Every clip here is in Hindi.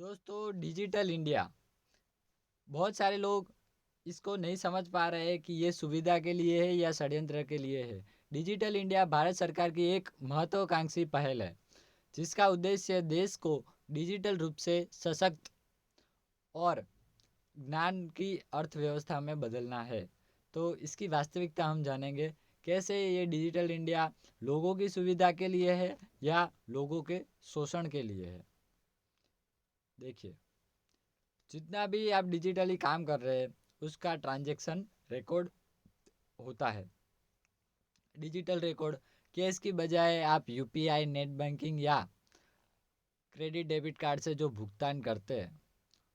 दोस्तों, डिजिटल इंडिया बहुत सारे लोग इसको नहीं समझ पा रहे हैं कि ये सुविधा के लिए है या षड्यंत्र के लिए है। डिजिटल इंडिया भारत सरकार की एक महत्वाकांक्षी पहल है जिसका उद्देश्य देश को डिजिटल रूप से सशक्त और ज्ञान की अर्थव्यवस्था में बदलना है। तो इसकी वास्तविकता हम जानेंगे, कैसे ये डिजिटल इंडिया लोगों की सुविधा के लिए है या लोगों के शोषण के लिए है। देखिए, जितना भी आप डिजिटली काम कर रहे हैं उसका ट्रांजैक्शन रिकॉर्ड होता है। डिजिटल रिकॉर्ड कैश की बजाय आप यूपीआई, नेट बैंकिंग या क्रेडिट डेबिट कार्ड से जो भुगतान करते हैं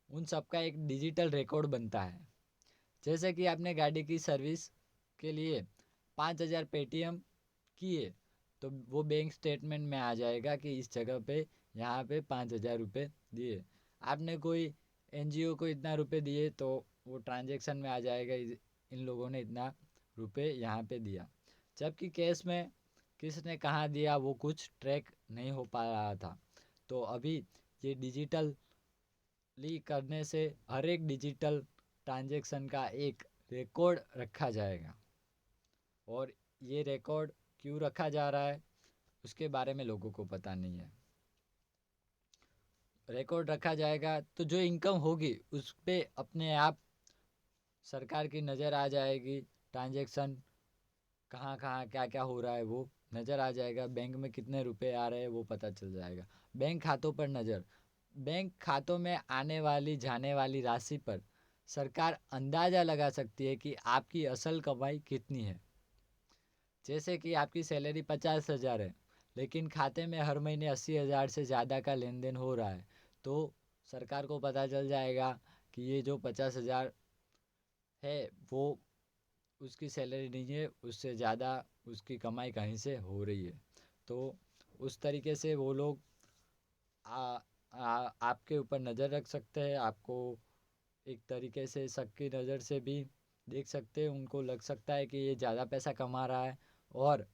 उन सब का एक डिजिटल रिकॉर्ड बनता है। जैसे कि आपने गाड़ी की सर्विस के लिए 5,000 पेटीएम किए तो वो बैंक स्टेटमेंट में आ जाएगा कि इस जगह पे यहाँ पे 5,000 रुपये दिए। आपने कोई एनजीओ को इतना रुपए दिए तो वो ट्रांजैक्शन में आ जाएगा, इन लोगों ने इतना रुपए यहाँ पे दिया। जबकि कैश में किसने कहाँ दिया वो कुछ ट्रैक नहीं हो पा रहा था। तो अभी ये डिजिटली करने से हर एक डिजिटल ट्रांजैक्शन का एक रिकॉर्ड रखा जाएगा। और ये रिकॉर्ड क्यों रखा जा रहा है उसके बारे में लोगों को पता नहीं है। रिकॉर्ड रखा जाएगा तो जो इनकम होगी उस पर अपने आप सरकार की नज़र आ जाएगी। ट्रांजैक्शन कहाँ कहाँ क्या क्या हो रहा है वो नज़र आ जाएगा। बैंक में कितने रुपए आ रहे हैं वो पता चल जाएगा। बैंक खातों पर नज़र, बैंक खातों में आने वाली जाने वाली राशि पर सरकार अंदाज़ा लगा सकती है कि आपकी असल कमाई कितनी है। जैसे कि आपकी सैलरी 50,000 है लेकिन खाते में हर महीने 80,000 से ज़्यादा का लेन देन हो रहा है, तो सरकार को पता चल जाएगा कि ये जो 50,000 है वो उसकी सैलरी नहीं है, उससे ज़्यादा उसकी कमाई कहीं से हो रही है। तो उस तरीके से वो लोग आपके ऊपर नज़र रख सकते हैं। आपको एक तरीके से शक की नज़र से भी देख सकते हैं। उनको लग सकता है कि ये ज़्यादा पैसा कमा रहा है और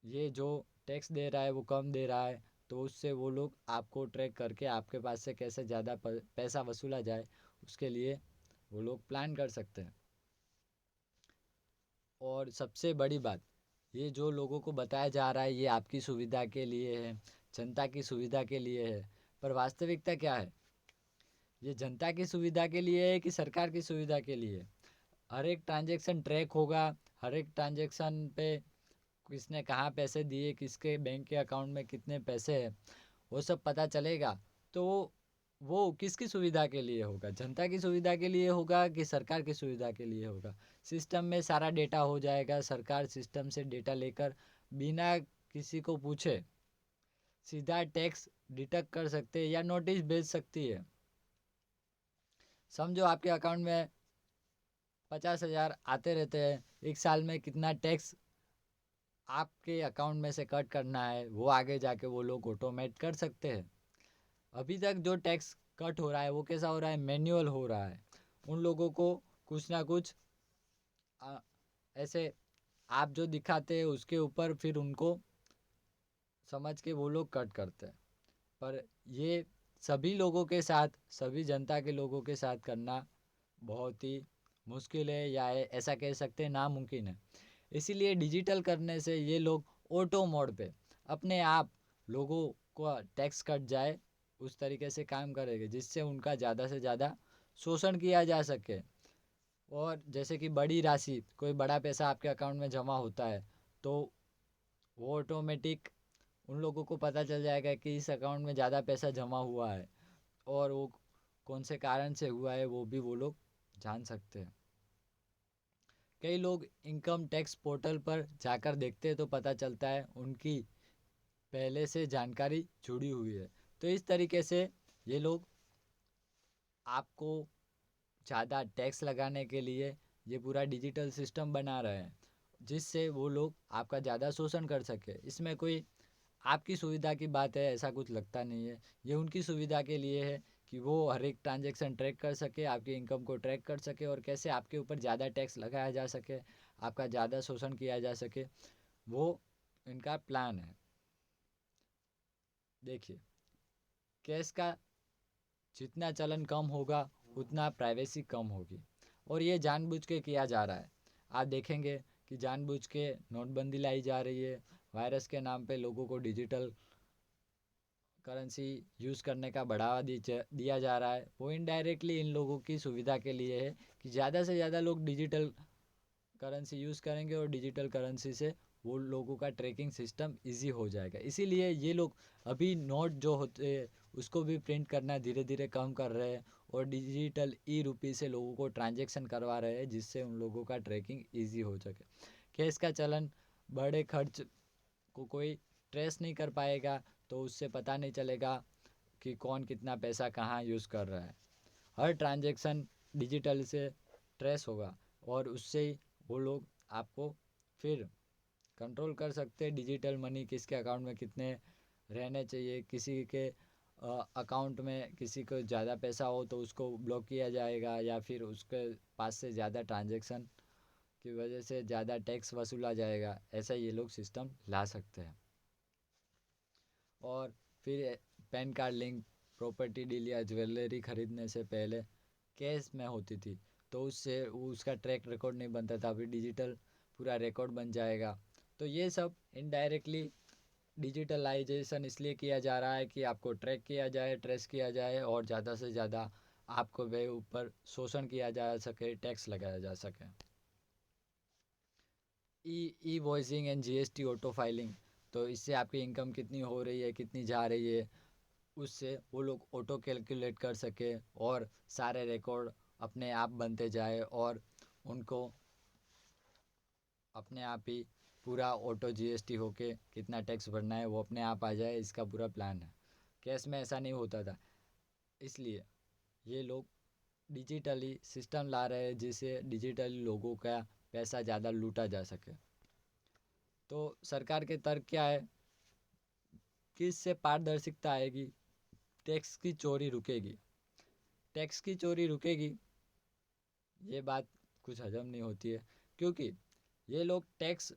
ये जो टैक्स दे रहा है वो कम दे रहा है, तो उससे वो लोग आपको ट्रैक करके आपके पास से कैसे ज़्यादा पैसा वसूला जाए उसके लिए वो लोग प्लान कर सकते हैं। और सबसे बड़ी बात, ये जो लोगों को बताया जा रहा है ये आपकी सुविधा के लिए है, जनता की सुविधा के लिए है, पर वास्तविकता क्या है? ये जनता की सुविधा के लिए है कि सरकार की सुविधा के लिए? हर एक ट्रांजैक्शन ट्रैक होगा। हर एक ट्रांजैक्शन पे किसने कहाँ पैसे दिए, किसके बैंक के अकाउंट में कितने पैसे हैं, वो सब पता चलेगा। तो वो किसकी सुविधा के लिए होगा? जनता की सुविधा के लिए होगा कि सरकार की सुविधा के लिए होगा? सिस्टम में सारा डेटा हो जाएगा। सरकार सिस्टम से डेटा लेकर बिना किसी को पूछे सीधा टैक्स डिडक्ट कर सकते हैं या नोटिस भेज सकती है। समझो आपके अकाउंट में 50,000 आते रहते हैं, एक साल में कितना टैक्स आपके अकाउंट में से कट करना है वो आगे जाके वो लोग ऑटोमेट कर सकते हैं। अभी तक जो टैक्स कट हो रहा है वो कैसा हो रहा है? मैन्युअल हो रहा है। उन लोगों को कुछ ना कुछ आ, ऐसे आप जो दिखाते हैं उसके ऊपर फिर उनको समझ के वो लोग कट करते हैं। पर ये सभी लोगों के साथ, सभी जनता के लोगों के साथ करना बहुत ही मुश्किल है या ऐसा कह सकते हैं नामुमकिन है। इसीलिए डिजिटल करने से ये लोग ऑटो मोड पे अपने आप लोगों को टैक्स कट जाए उस तरीके से काम करेंगे जिससे उनका ज़्यादा से ज़्यादा शोषण किया जा सके। और जैसे कि बड़ी राशि, कोई बड़ा पैसा आपके अकाउंट में जमा होता है तो वो ऑटोमेटिक उन लोगों को पता चल जाएगा कि इस अकाउंट में ज़्यादा पैसा जमा हुआ है और वो कौन से कारण से हुआ है वो भी वो लोग जान सकते हैं। कई लोग इनकम टैक्स पोर्टल पर जाकर देखते हैं तो पता चलता है उनकी पहले से जानकारी जुड़ी हुई है। तो इस तरीके से ये लोग आपको ज़्यादा टैक्स लगाने के लिए ये पूरा डिजिटल सिस्टम बना रहे हैं जिससे वो लोग आपका ज़्यादा शोषण कर सके। इसमें कोई आपकी सुविधा की बात है ऐसा कुछ लगता नहीं है। ये उनकी सुविधा के लिए है कि वो हर एक ट्रांजैक्शन ट्रैक कर सके, आपकी इनकम को ट्रैक कर सके और कैसे आपके ऊपर ज़्यादा टैक्स लगाया जा सके, आपका ज़्यादा शोषण किया जा सके, वो इनका प्लान है। देखिए, कैश का जितना चलन कम होगा उतना प्राइवेसी कम होगी, और ये जानबूझ के किया जा रहा है। आप देखेंगे कि जानबूझ के नोटबंदी लाई जा रही है, वायरस के नाम पे लोगों को डिजिटल करेंसी यूज़ करने का बढ़ावा दिया जा रहा है। वो इनडायरेक्टली इन लोगों की सुविधा के लिए है कि ज़्यादा से ज़्यादा लोग डिजिटल करेंसी यूज़ करेंगे, और डिजिटल करेंसी से वो लोगों का ट्रैकिंग सिस्टम इजी हो जाएगा। इसीलिए ये लोग अभी नोट जो होते हैं उसको भी प्रिंट करना धीरे धीरे कम कर रहे हैं, और डिजिटल ई रुपी से लोगों को ट्रांजैक्शन करवा रहे हैं, जिससे उन लोगों का ट्रैकिंग इजी हो सके। कैश का चलन बड़े खर्च को कोई ट्रेस नहीं कर पाएगा, तो उससे पता नहीं चलेगा कि कौन कितना पैसा कहाँ यूज़ कर रहा है। हर ट्रांजैक्शन डिजिटल से ट्रेस होगा, और उससे ही वो लोग आपको फिर कंट्रोल कर सकते हैं। डिजिटल मनी किसके अकाउंट में कितने रहने चाहिए, किसी के अकाउंट में किसी को ज़्यादा पैसा हो तो उसको ब्लॉक किया जाएगा, या फिर उसके पास से ज़्यादा ट्रांजैक्शन की वजह से ज़्यादा टैक्स वसूला जाएगा। ऐसा ये लोग सिस्टम ला सकते हैं। और फिर pan card link, property deal या ज्वेलरी खरीदने से पहले कैश में होती थी, तो उससे उसका ट्रैक रिकॉर्ड नहीं बनता था, अभी डिजिटल पूरा रिकॉर्ड बन जाएगा। तो ये सब इनडायरेक्टली डिजिटलाइजेशन इसलिए किया जा रहा है कि आपको ट्रैक किया जाए, ट्रेस किया जाए, और ज़्यादा से ज़्यादा आपको वे ऊपर शोषण किया जा सके, टैक्स लगाया जा सके। E invoicing and GST auto filing, तो इससे आपकी इनकम कितनी हो रही है, कितनी जा रही है, उससे वो लोग ऑटो कैलकुलेट कर सके, और सारे रिकॉर्ड अपने आप बनते जाए, और उनको अपने आप ही पूरा ऑटो जीएसटी होके कितना टैक्स भरना है वो अपने आप आ जाए। इसका पूरा प्लान है। कैश में ऐसा नहीं होता था, इसलिए ये लोग डिजिटली सिस्टम ला रहे हैं, जिससे डिजिटली लोगों का पैसा ज़्यादा लूटा जा सके। तो सरकार के तर्क क्या है कि इससे पारदर्शिता आएगी, टैक्स की चोरी रुकेगी। टैक्स की चोरी रुकेगी, ये बात कुछ हजम नहीं होती है, क्योंकि ये लोग टैक्स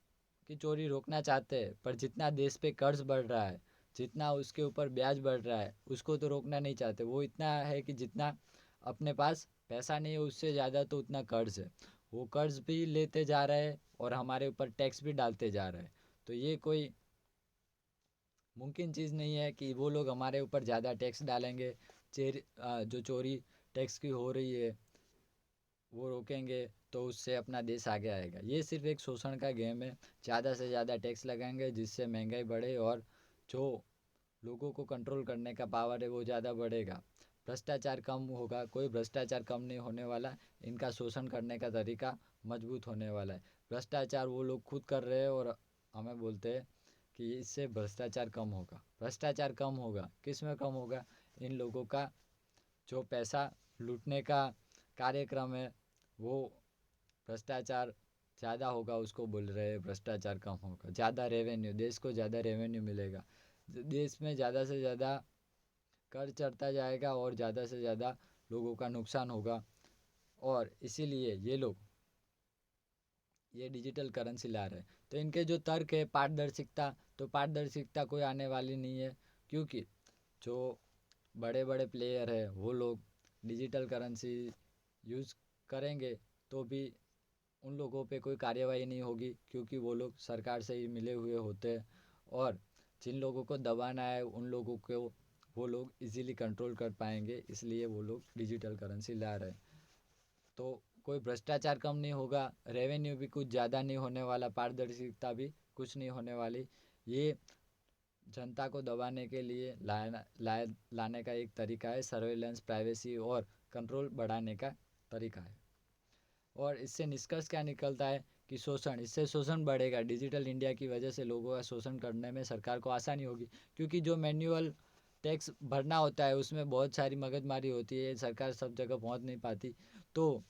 की चोरी रोकना चाहते हैं, पर जितना देश पे कर्ज बढ़ रहा है, जितना उसके ऊपर ब्याज बढ़ रहा है, उसको तो रोकना नहीं चाहते। वो इतना है कि जितना अपने पास पैसा नहीं है उससे ज़्यादा तो उतना कर्ज है, वो कर्ज भी लेते जा रहे हैं और हमारे ऊपर टैक्स भी डालते जा रहे हैं। तो ये कोई मुमकिन चीज़ नहीं है कि वो लोग हमारे ऊपर ज़्यादा टैक्स डालेंगे। जो चोरी टैक्स की हो रही है वो रोकेंगे, तो उससे अपना देश आगे आएगा। ये सिर्फ एक शोषण का गेम है। ज़्यादा से ज़्यादा टैक्स लगाएंगे जिससे महंगाई बढ़े, और जो लोगों को कंट्रोल करने का पावर है वो ज़्यादा बढ़ेगा। भ्रष्टाचार कम होगा, कोई भ्रष्टाचार कम नहीं होने वाला। इनका शोषण करने का तरीका मजबूत होने वाला है। भ्रष्टाचार वो लोग खुद कर रहे हैं, और हमें बोलते हैं कि इससे भ्रष्टाचार कम होगा। भ्रष्टाचार कम होगा, किस में कम होगा? इन लोगों का जो पैसा लूटने का कार्यक्रम है, वो भ्रष्टाचार ज़्यादा होगा, उसको बोल रहे हैं भ्रष्टाचार कम होगा। ज़्यादा रेवेन्यू, देश को ज़्यादा रेवेन्यू मिलेगा, देश में ज़्यादा से ज़्यादा कर चढ़ता जाएगा, और ज़्यादा से ज़्यादा लोगों का नुकसान होगा। और इसीलिए ये लोग ये डिजिटल करेंसी ला रहे हैं। तो इनके जो तर्क है पारदर्शिकता, तो पारदर्शिकता कोई आने वाली नहीं है, क्योंकि जो बड़े बड़े प्लेयर है वो लोग डिजिटल करेंसी यूज़ करेंगे तो भी उन लोगों पे कोई कार्यवाही नहीं होगी, क्योंकि वो लोग सरकार से ही मिले हुए होते हैं, और जिन लोगों को दबाना है उन लोगों को वो लोग इजीली कंट्रोल कर पाएंगे। इसलिए वो लोग डिजिटल करेंसी ला रहे हैं। तो कोई भ्रष्टाचार कम नहीं होगा, रेवेन्यू भी कुछ ज़्यादा नहीं होने वाला, पारदर्शिता भी कुछ नहीं होने वाली। ये जनता को दबाने के लिए लाने का एक तरीका है। सर्वेलेंस, प्राइवेसी और कंट्रोल बढ़ाने का तरीका है। और इससे निष्कर्ष क्या निकलता है कि शोषण, इससे शोषण बढ़ेगा। डिजिटल इंडिया की वजह से लोगों का शोषण करने में सरकार को आसानी होगी, क्योंकि जो मैनुअल टैक्स भरना होता है उसमें बहुत सारी मगजमारी होती है, सरकार सब जगह पहुंच नहीं पाती, तो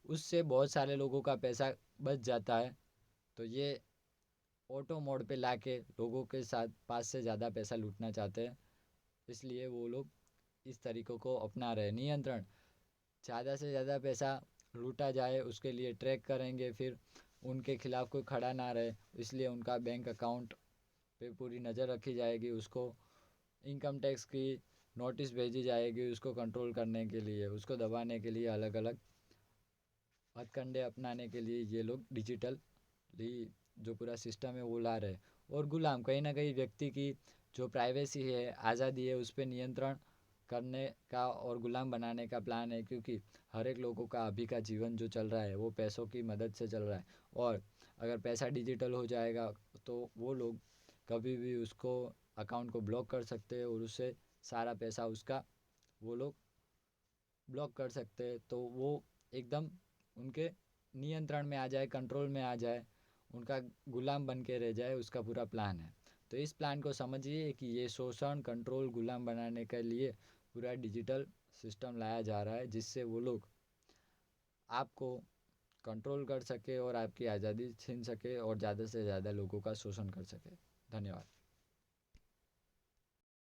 उससे बहुत सारे लोगों का पैसा बच जाता है। तो ये ऑटो मोड पे लाके लोगों के साथ पास से ज़्यादा पैसा लूटना चाहते हैं, इसलिए वो लोग इस तरीक़ों को अपना रहे। नियंत्रण, ज़्यादा से ज़्यादा पैसा लूटा जाए उसके लिए ट्रैक करेंगे, फिर उनके खिलाफ़ कोई खड़ा ना रहे, इसलिए उनका बैंक अकाउंट पे पूरी नज़र रखी जाएगी। उसको इनकम टैक्स की नोटिस भेजी जाएगी उसको कंट्रोल करने के लिए, उसको दबाने के लिए अलग अलग हथकंडे अपनाने के लिए ये लोग डिजिटली जो पूरा सिस्टम है वो ला रहे हैं। और गुलाम कहीं ना कहीं व्यक्ति की जो प्राइवेसी है, आज़ादी है, उस पर नियंत्रण करने का और गुलाम बनाने का प्लान है, क्योंकि हर एक लोगों का अभी का जीवन जो चल रहा है वो पैसों की मदद से चल रहा है। और अगर पैसा डिजिटल हो जाएगा तो वो लोग कभी भी उसको अकाउंट को ब्लॉक कर सकते हैं और उससे सारा पैसा उसका वो लोग ब्लॉक कर सकते हैं। तो वो एकदम उनके नियंत्रण में आ जाए, कंट्रोल में आ जाए, उनका गुलाम बन के रह जाए, उसका पूरा प्लान है। तो इस प्लान को समझिए कि ये शोषण, कंट्रोल, गुलाम बनाने के लिए पूरा डिजिटल सिस्टम लाया जा रहा है, जिससे वो लोग आपको कंट्रोल कर सके और आपकी आज़ादी छीन सके और ज़्यादा से ज़्यादा लोगों का शोषण कर सके। धन्यवाद।